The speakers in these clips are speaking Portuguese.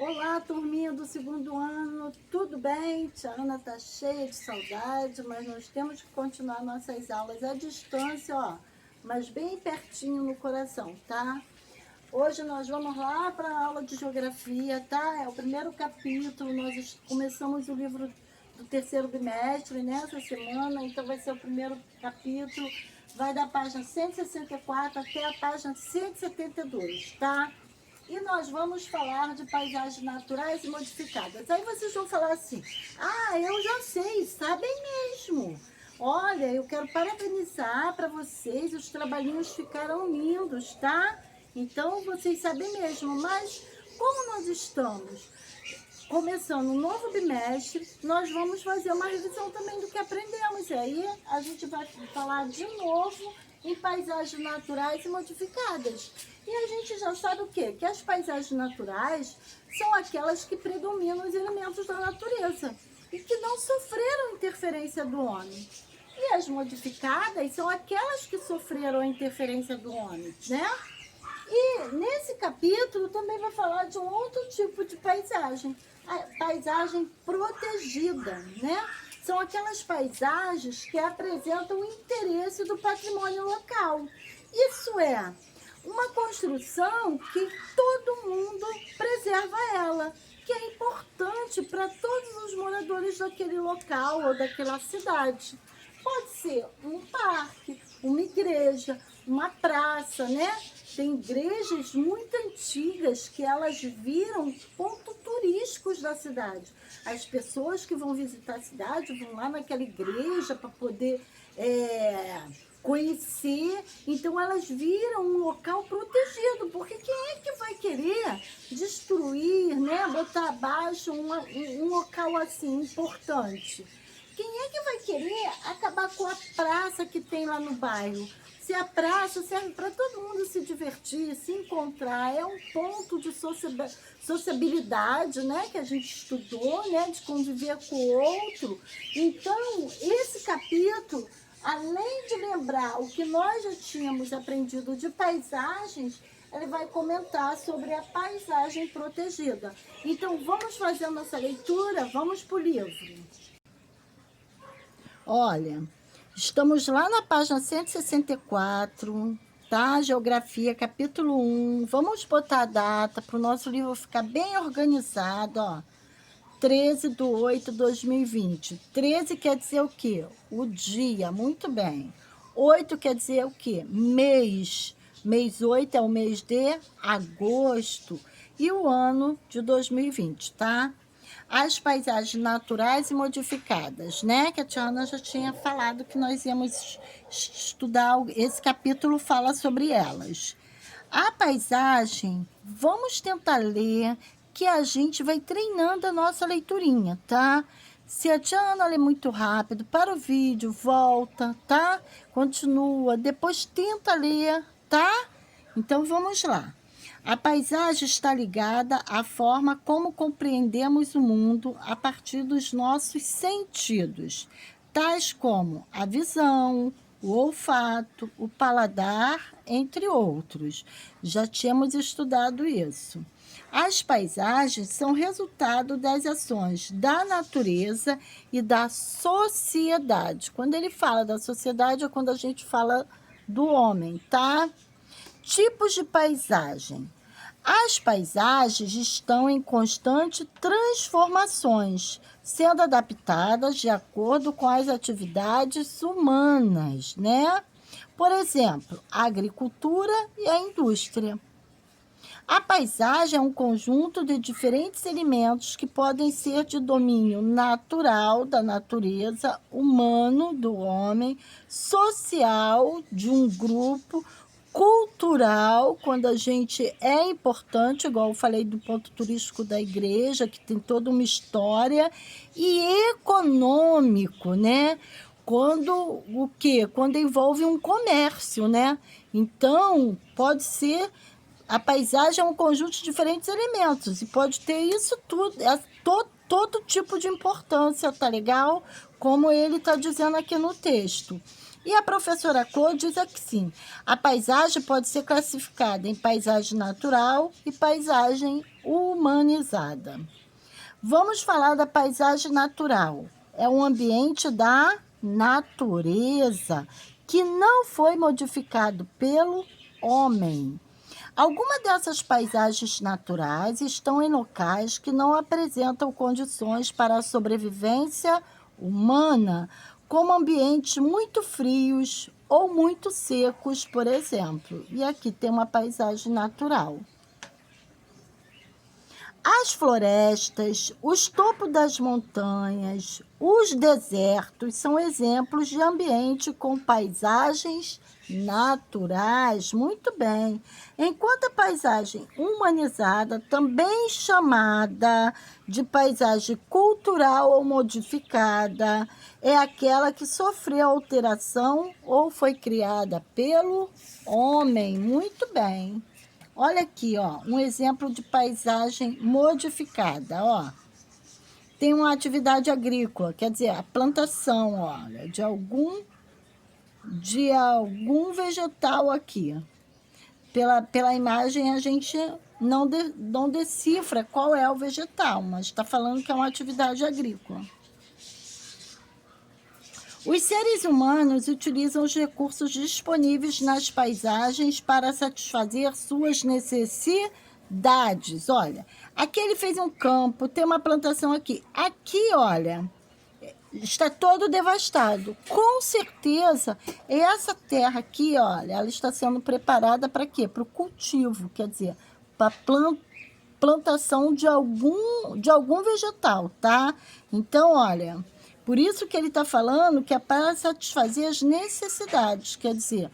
Olá, turminha do segundo ano, tudo bem? Tia Ana tá cheia de saudade, mas nós temos que continuar nossas aulas à distância, ó, mas bem pertinho no coração, tá? Hoje nós vamos lá para a aula de geografia, tá? É o primeiro capítulo, nós começamos o livro do terceiro bimestre nessa semana, então vai ser o primeiro capítulo, vai da página 164 até a página 172, tá? E nós vamos falar de paisagens naturais e modificadas. Aí vocês vão falar assim, eu já sei, sabem mesmo. Olha, eu quero parabenizar para vocês, os trabalhinhos ficaram lindos, tá? Então, vocês sabem mesmo, mas como nós estamos começando um novo bimestre, nós vamos fazer uma revisão também do que aprendemos. E aí, a gente vai falar de novo em paisagens naturais e modificadas. E a gente já sabe o quê? Que as paisagens naturais são aquelas que predominam os elementos da natureza e que não sofreram interferência do homem. E as modificadas são aquelas que sofreram a interferência do homem, né? E nesse capítulo também vai falar de um outro tipo de paisagem, a paisagem protegida, né? São aquelas paisagens que apresentam o interesse do patrimônio local. Isso é uma construção que todo mundo preserva ela, que é importante para todos os moradores daquele local ou daquela cidade. Pode ser um parque, uma igreja, uma praça, né? Tem igrejas muito antigas que elas viram pontos turísticos da cidade. As pessoas que vão visitar a cidade vão lá naquela igreja para poder conhecer. Então elas viram um local protegido, porque quem é que vai querer destruir, né? Botar abaixo um local assim importante? Quem é que vai querer acabar com a praça que tem lá no bairro? Se a praça serve para todo mundo se divertir, se encontrar, é um ponto de sociabilidade, né, que a gente estudou, né, de conviver com o outro. Então, esse capítulo, além de lembrar o que nós já tínhamos aprendido de paisagens, ele vai comentar sobre a paisagem protegida. Então, vamos fazer a nossa leitura, vamos para o livro. Olha, estamos lá na página 164, tá? Geografia, capítulo 1. Vamos botar a data para o nosso livro ficar bem organizado, ó. 13/8/2020. 13 quer dizer o quê? O dia, muito bem. 8 quer dizer o quê? Mês. Mês 8 é o mês de agosto. E o ano de 2020, tá? As paisagens naturais e modificadas, né? Que a tia Ana já tinha falado que nós íamos estudar, esse capítulo fala sobre elas. A paisagem, vamos tentar ler, que a gente vai treinando a nossa leiturinha, tá? Se a tia Ana lê muito rápido, para o vídeo, volta, tá? Continua, depois tenta ler, tá? Então, vamos lá. A paisagem está ligada à forma como compreendemos o mundo a partir dos nossos sentidos, tais como a visão, o olfato, o paladar, entre outros. Já tínhamos estudado isso. As paisagens são resultado das ações da natureza e da sociedade. Quando ele fala da sociedade é quando a gente fala do homem, tá? Tipos de paisagem. As paisagens estão em constante transformações, sendo adaptadas de acordo com as atividades humanas, né? Por exemplo, a agricultura e a indústria. A paisagem é um conjunto de diferentes elementos que podem ser de domínio natural da natureza, humano do homem, social de um grupo, cultural, quando a gente é importante, igual eu falei do ponto turístico da igreja, que tem toda uma história, e econômico, né? Quando o quê? Quando envolve um comércio, né? Então, pode ser, a paisagem é um conjunto de diferentes elementos, e pode ter isso tudo, todo tipo de importância, tá legal? Como ele está dizendo aqui no texto. E a professora Clô diz aqui sim, a paisagem pode ser classificada em paisagem natural e paisagem humanizada. Vamos falar da paisagem natural. É um ambiente da natureza que não foi modificado pelo homem. Algumas dessas paisagens naturais estão em locais que não apresentam condições para a sobrevivência humana, como ambientes muito frios ou muito secos, por exemplo. E aqui tem uma paisagem natural. As florestas, os topos das montanhas, os desertos são exemplos de ambiente com paisagens naturais. Muito bem. Enquanto a paisagem humanizada, também chamada de paisagem cultural ou modificada, é aquela que sofreu alteração ou foi criada pelo homem. Muito bem. Olha aqui, ó, um exemplo de paisagem modificada, ó. Tem uma atividade agrícola, quer dizer, a plantação, olha, de algum vegetal aqui. Pela imagem a gente não decifra qual é o vegetal, mas está falando que é uma atividade agrícola. Os seres humanos utilizam os recursos disponíveis nas paisagens para satisfazer suas necessidades. Olha, aqui ele fez um campo, tem uma plantação aqui. Aqui, olha, está todo devastado. Com certeza, essa terra aqui, olha, ela está sendo preparada para quê? Para o cultivo, quer dizer, para plantação de algum vegetal, tá? Então, olha, por isso que ele está falando que é para satisfazer as necessidades, quer dizer,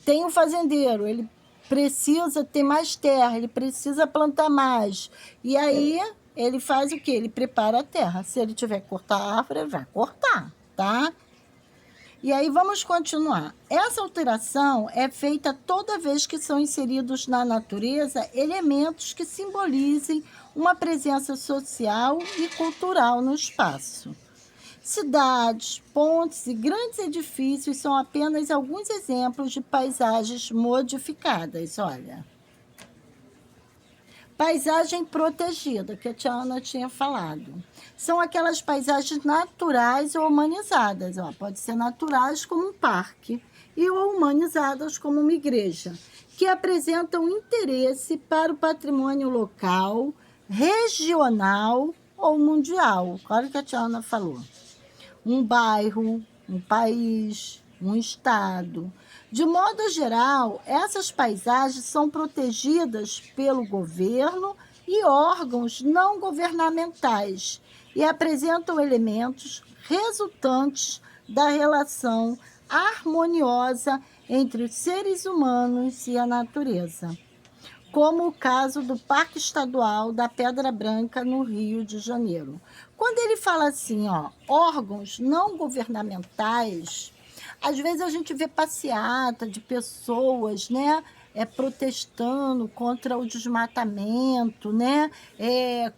tem um fazendeiro, ele precisa ter mais terra, ele precisa plantar mais, e aí ele faz o quê? Ele prepara a terra. Se ele tiver que cortar a árvore, ele vai cortar, tá? E aí vamos continuar. Essa alteração é feita toda vez que são inseridos na natureza elementos que simbolizem uma presença social e cultural no espaço. Cidades, pontes e grandes edifícios são apenas alguns exemplos de paisagens modificadas. Olha, paisagem protegida, que a tia Ana tinha falado. São aquelas paisagens naturais ou humanizadas. Ó, pode ser naturais como um parque e ou humanizadas como uma igreja, que apresentam interesse para o patrimônio local, regional ou mundial. Olha o que a tia Ana falou. Um bairro, um país, um estado. De modo geral, essas paisagens são protegidas pelo governo e órgãos não governamentais e apresentam elementos resultantes da relação harmoniosa entre os seres humanos e a natureza, como o caso do Parque Estadual da Pedra Branca, no Rio de Janeiro. Quando ele fala assim, ó, órgãos não governamentais, às vezes a gente vê passeata de pessoas, né, protestando contra o desmatamento, né,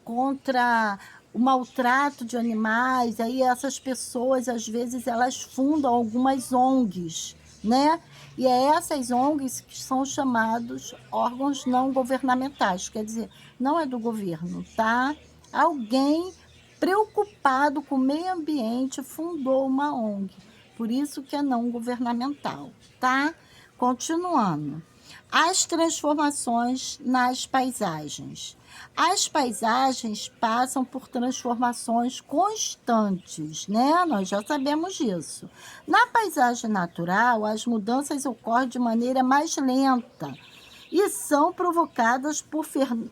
contra o maltrato de animais. Aí essas pessoas, às vezes, elas fundam algumas ONGs, né? E é essas ONGs que são chamados órgãos não governamentais, quer dizer, não é do governo, tá? Alguém preocupado com o meio ambiente fundou uma ONG, por isso que é não governamental, tá? Continuando. As transformações nas paisagens. As paisagens passam por transformações constantes, né? Nós já sabemos disso. Na paisagem natural, as mudanças ocorrem de maneira mais lenta e são provocadas por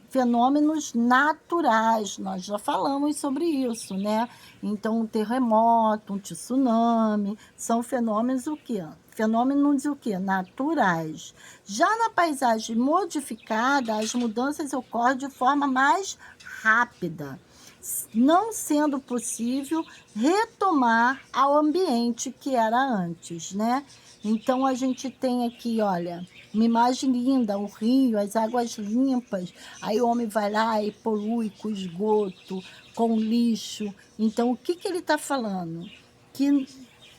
fenômenos naturais. Nós já falamos sobre isso, né? Então, um terremoto, um tsunami, são fenômenos o quê? Fenômenos o quê? Naturais. Já na paisagem modificada, as mudanças ocorrem de forma mais rápida, não sendo possível retomar ao ambiente que era antes, né? Então, a gente tem aqui, olha, uma imagem linda, o rio, as águas limpas. Aí o homem vai lá e polui com esgoto, com lixo. Então, o que ele está falando? Que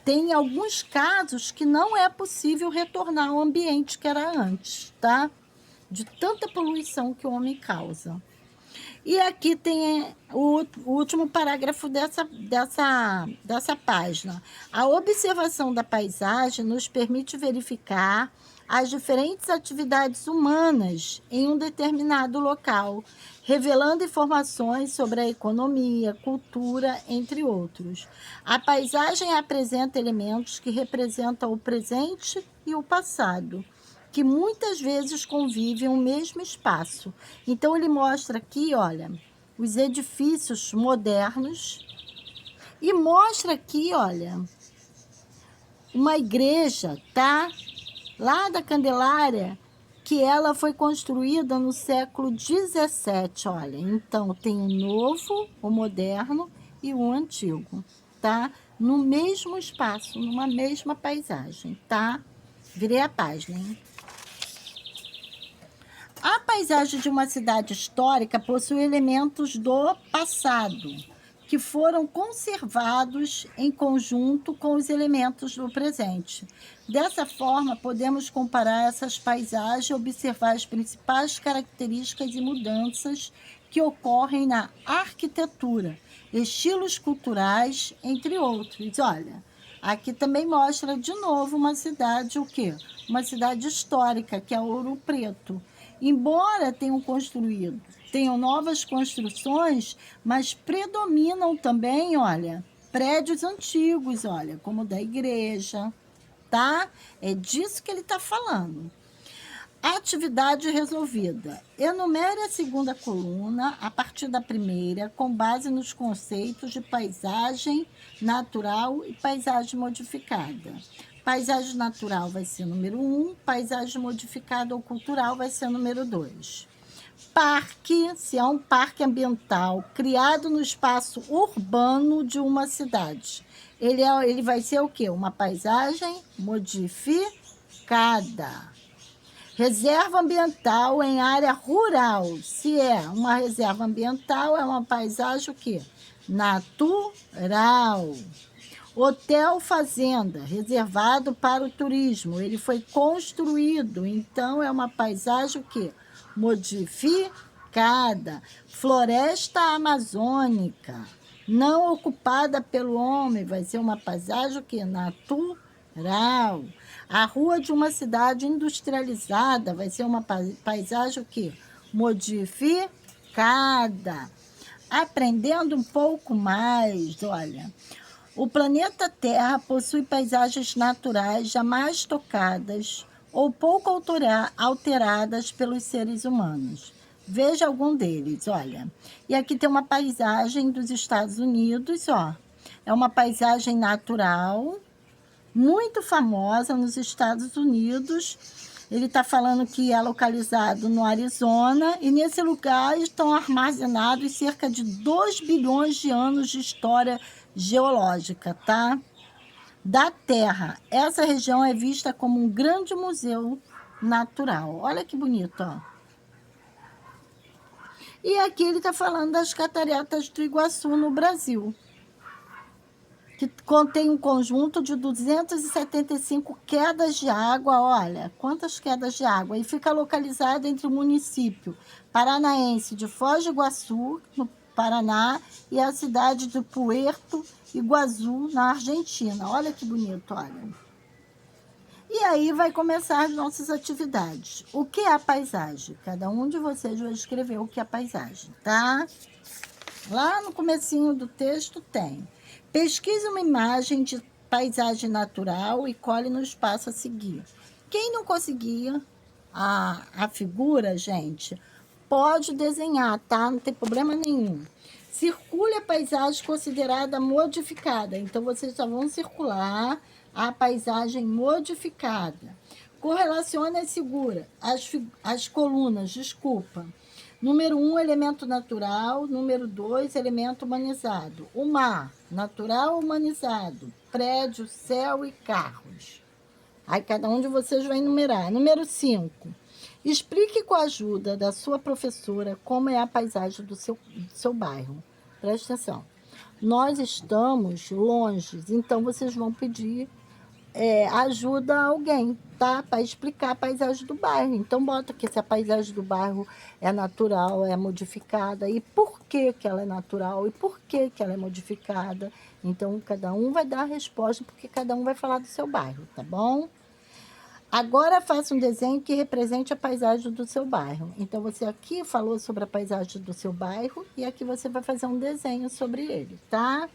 tem alguns casos que não é possível retornar ao ambiente que era antes, tá? De tanta poluição que o homem causa. E aqui tem o último parágrafo dessa página. A observação da paisagem nos permite verificar as diferentes atividades humanas em um determinado local, revelando informações sobre a economia, cultura, entre outros. A paisagem apresenta elementos que representam o presente e o passado, que muitas vezes convivem no mesmo espaço. Então, ele mostra aqui, olha, os edifícios modernos e mostra aqui, olha, uma igreja, tá? Lá da Candelária, que ela foi construída no século XVII, olha. Então, tem o novo, o moderno e o antigo, tá? No mesmo espaço, numa mesma paisagem, tá? Virei a página, hein? A paisagem de uma cidade histórica possui elementos do passado, que foram conservados em conjunto com os elementos do presente. Dessa forma, podemos comparar essas paisagens e observar as principais características e mudanças que ocorrem na arquitetura, estilos culturais, entre outros. Olha, aqui também mostra de novo uma cidade, o quê? Uma cidade histórica, que é Ouro Preto. Embora tenham novas construções, mas predominam também, olha, prédios antigos, olha, como da igreja, tá? É disso que ele está falando. Atividade resolvida. Enumere a segunda coluna a partir da primeira, com base nos conceitos de paisagem natural e paisagem modificada. Paisagem natural vai ser número 1, paisagem modificada ou cultural vai ser número 2. Parque, se é um parque ambiental criado no espaço urbano de uma cidade. Ele vai ser o quê? Uma paisagem modificada. Reserva ambiental em área rural. Se é uma reserva ambiental, é uma paisagem o quê? Natural. Hotel fazenda, reservado para o turismo. Ele foi construído, então é uma paisagem o quê? Modificada. Floresta amazônica, não ocupada pelo homem, vai ser uma paisagem o quê? Natural. A rua de uma cidade industrializada vai ser uma paisagem o quê? Modificada. Aprendendo um pouco mais, olha. O planeta Terra possui paisagens naturais jamais tocadas ou pouco alteradas pelos seres humanos. Veja algum deles, olha. E aqui tem uma paisagem dos Estados Unidos, ó. É uma paisagem natural, muito famosa nos Estados Unidos. Ele está falando que é localizado no Arizona e nesse lugar estão armazenados cerca de 2 bilhões de anos de história geológica, tá? Da Terra. Essa região é vista como um grande museu natural. Olha que bonito, ó. E aqui ele está falando das Cataratas do Iguaçu, no Brasil, que contém um conjunto de 275 quedas de água. Olha, quantas quedas de água. E fica localizado entre o município paranaense de Foz do Iguaçu, no Paraná, e a cidade de Puerto Iguaçu, na Argentina. Olha que bonito, olha. E aí vai começar as nossas atividades. O que é a paisagem? Cada um de vocês vai escrever o que é a paisagem, tá? Lá no comecinho do texto tem. Pesquise uma imagem de paisagem natural e cole no espaço a seguir. Quem não conseguia a figura, gente, pode desenhar, tá? Não tem problema nenhum. Circule a paisagem considerada modificada. Então, vocês só vão circular a paisagem modificada. Correlacione as colunas, desculpa. Número 1, elemento natural. Número 2, elemento humanizado. O mar, natural humanizado. Prédio, céu e carros. Aí cada um de vocês vai enumerar. Número 5, explique com a ajuda da sua professora como é a paisagem do seu bairro. Preste atenção. nós estamos longe, então vocês vão pedir ajuda a alguém, tá? Para explicar a paisagem do bairro. Então, bota aqui se a paisagem do bairro é natural, é modificada, e por que que ela é natural, e por que que ela é modificada. Então, cada um vai dar a resposta, porque cada um vai falar do seu bairro, tá bom? Agora faça um desenho que represente a paisagem do seu bairro. Então, você aqui falou sobre a paisagem do seu bairro, e aqui você vai fazer um desenho sobre ele, tá?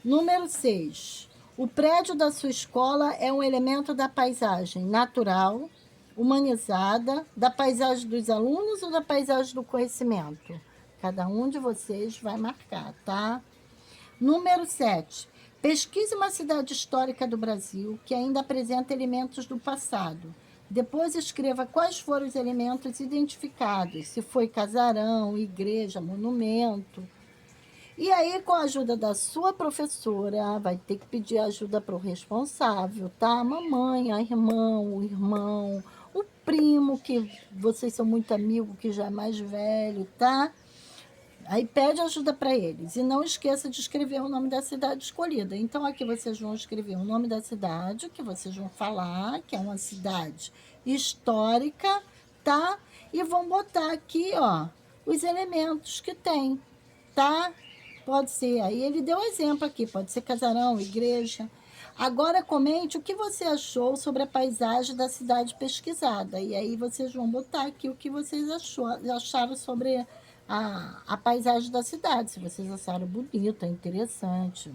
Número 6. O prédio da sua escola é um elemento da paisagem natural, humanizada, da paisagem dos alunos ou da paisagem do conhecimento? Cada um de vocês vai marcar, tá? Número 7. Pesquise uma cidade histórica do Brasil que ainda apresenta elementos do passado. Depois escreva quais foram os elementos identificados, se foi casarão, igreja, monumento. E aí, com a ajuda da sua professora, vai ter que pedir ajuda para o responsável, tá? A mamãe, a irmã, o irmão, o primo, que vocês são muito amigos, que já é mais velho, tá? Aí pede ajuda para eles. E não esqueça de escrever o nome da cidade escolhida. Então, aqui vocês vão escrever o nome da cidade, que vocês vão falar, que é uma cidade histórica, tá? E vão botar aqui, ó, os elementos que tem, tá? Pode ser, aí ele deu exemplo aqui, pode ser casarão, igreja. Agora comente o que você achou sobre a paisagem da cidade pesquisada. E aí vocês vão botar aqui o que vocês acharam sobre a paisagem da cidade. Se vocês acharam bonita, interessante.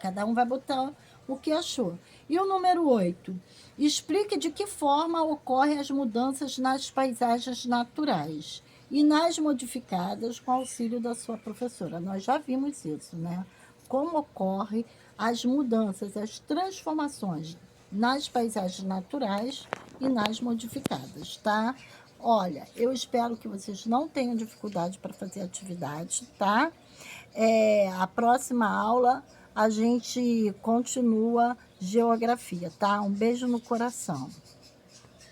Cada um vai botar o que achou. E o número 8. Explique de que forma ocorrem as mudanças nas paisagens naturais e nas modificadas com auxílio da sua professora. Nós já vimos isso, né? Como ocorrem as mudanças, as transformações nas paisagens naturais e nas modificadas, tá? Olha, eu espero que vocês não tenham dificuldade para fazer atividade, tá? A próxima aula a gente continua geografia, tá? Um beijo no coração.